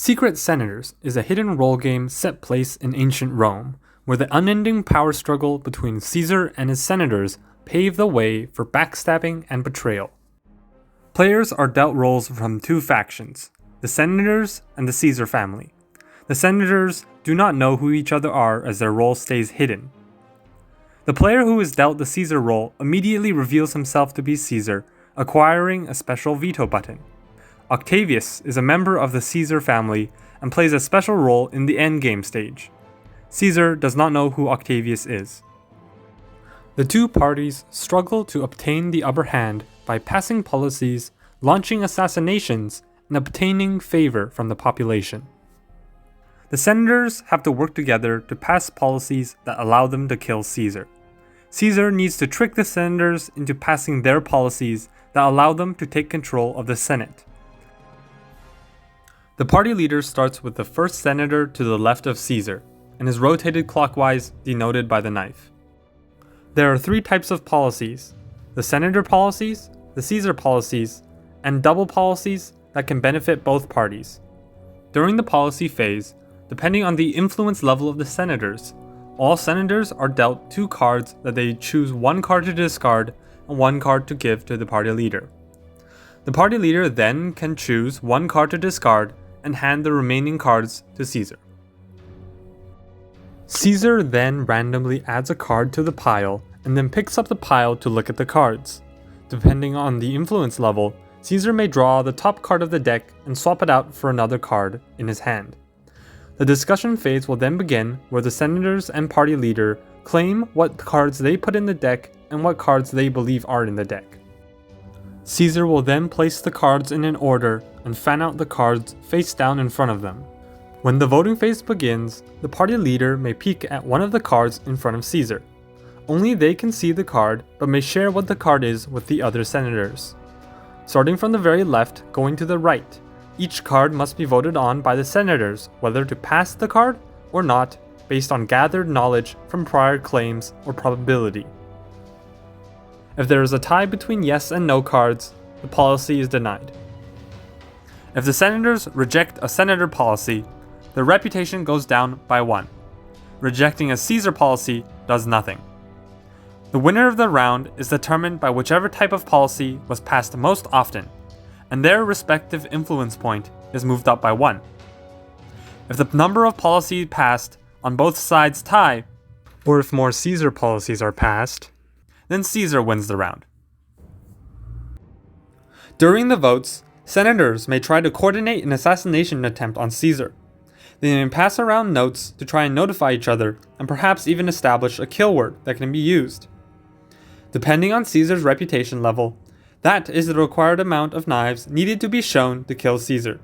Secret Senators is a hidden role game set place in ancient Rome, where the unending power struggle between Caesar and his senators paved the way for backstabbing and betrayal. Players are dealt roles from two factions, the Senators and the Caesar family. The Senators do not know who each other are as their role stays hidden. The player who is dealt the Caesar role immediately reveals himself to be Caesar, acquiring a special veto button. Octavius is a member of the Caesar family and plays a special role in the endgame stage. Caesar does not know who Octavius is. The two parties struggle to obtain the upper hand by passing policies, launching assassinations, and obtaining favor from the population. The senators have to work together to pass policies that allow them to kill Caesar. Caesar needs to trick the senators into passing their policies that allow them to take control of the Senate. The party leader starts with the first senator to the left of Caesar, and is rotated clockwise, denoted by the knife. There are three types of policies: the senator policies, the Caesar policies, and double policies that can benefit both parties. During the policy phase, depending on the influence level of the senators, all senators are dealt two cards that they choose one card to discard and one card to give to the party leader. The party leader then can choose one card to discard and hand the remaining cards to Caesar. Caesar then randomly adds a card to the pile and then picks up the pile to look at the cards. Depending on the influence level, Caesar may draw the top card of the deck and swap it out for another card in his hand. The discussion phase will then begin, where the senators and party leader claim what cards they put in the deck and what cards they believe are in the deck. Caesar will then place the cards in an order and fan out the cards face down in front of them. When the voting phase begins, the party leader may peek at one of the cards in front of Caesar. Only they can see the card, but may share what the card is with the other senators. Starting from the very left, going to the right, each card must be voted on by the senators whether to pass the card or not, based on gathered knowledge from prior claims or probability. If there is a tie between yes and no cards, the policy is denied. If the senators reject a senator policy, their reputation goes down by 1. Rejecting a Caesar policy does nothing. The winner of the round is determined by whichever type of policy was passed most often, and their respective influence point is moved up by 1. If the number of policies passed on both sides tie, or if more Caesar policies are passed, then Caesar wins the round. During the votes, senators may try to coordinate an assassination attempt on Caesar. They may pass around notes to try and notify each other, and perhaps even establish a kill word that can be used. Depending on Caesar's reputation level, that is the required amount of knives needed to be shown to kill Caesar.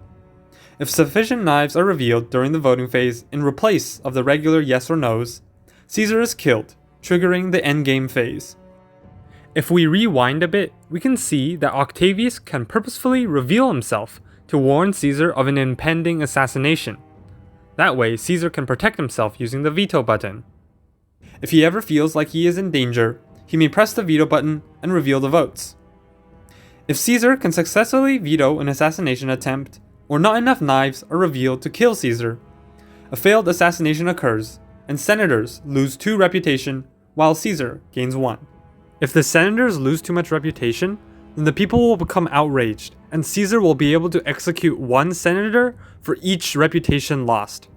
If sufficient knives are revealed during the voting phase in replace of the regular yes or no's, Caesar is killed, triggering the endgame phase. If we rewind a bit, we can see that Octavius can purposefully reveal himself to warn Caesar of an impending assassination. That way, Caesar can protect himself using the veto button. If he ever feels like he is in danger, he may press the veto button and reveal the votes. If Caesar can successfully veto an assassination attempt, or not enough knives are revealed to kill Caesar, a failed assassination occurs, and senators lose 2 reputation, while Caesar gains 1. If the senators lose too much reputation, then the people will become outraged, and Caesar will be able to execute 1 senator for each reputation lost.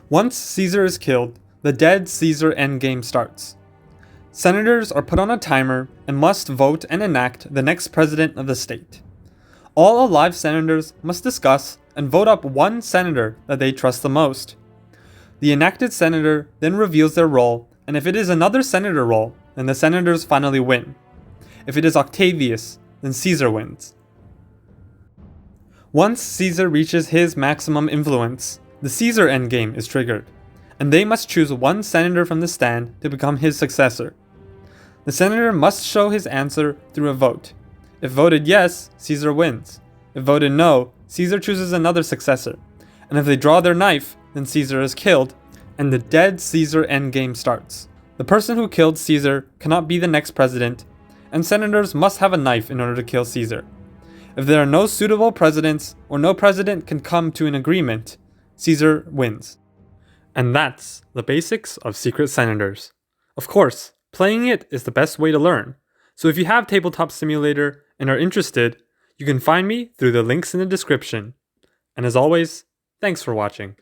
Once Caesar is killed, the dead Caesar endgame starts. Senators are put on a timer and must vote and enact the next president of the state. All alive senators must discuss and vote up one senator that they trust the most. The enacted senator then reveals their role, and if it is another senator role, then the senators finally win. If it is Octavius, then Caesar wins. Once Caesar reaches his maximum influence, the Caesar endgame is triggered, and they must choose one senator from the stand to become his successor. The senator must show his answer through a vote. If voted yes, Caesar wins. If voted no, Caesar chooses another successor. And if they draw their knife, then Caesar is killed, and the dead Caesar endgame starts. The person who killed Caesar cannot be the next president, and senators must have a knife in order to kill Caesar. If there are no suitable presidents, or no president can come to an agreement, Caesar wins. And that's the basics of Secret Senators. Of course, playing it is the best way to learn, so if you have Tabletop Simulator and are interested, you can find me through the links in the description. And as always, thanks for watching.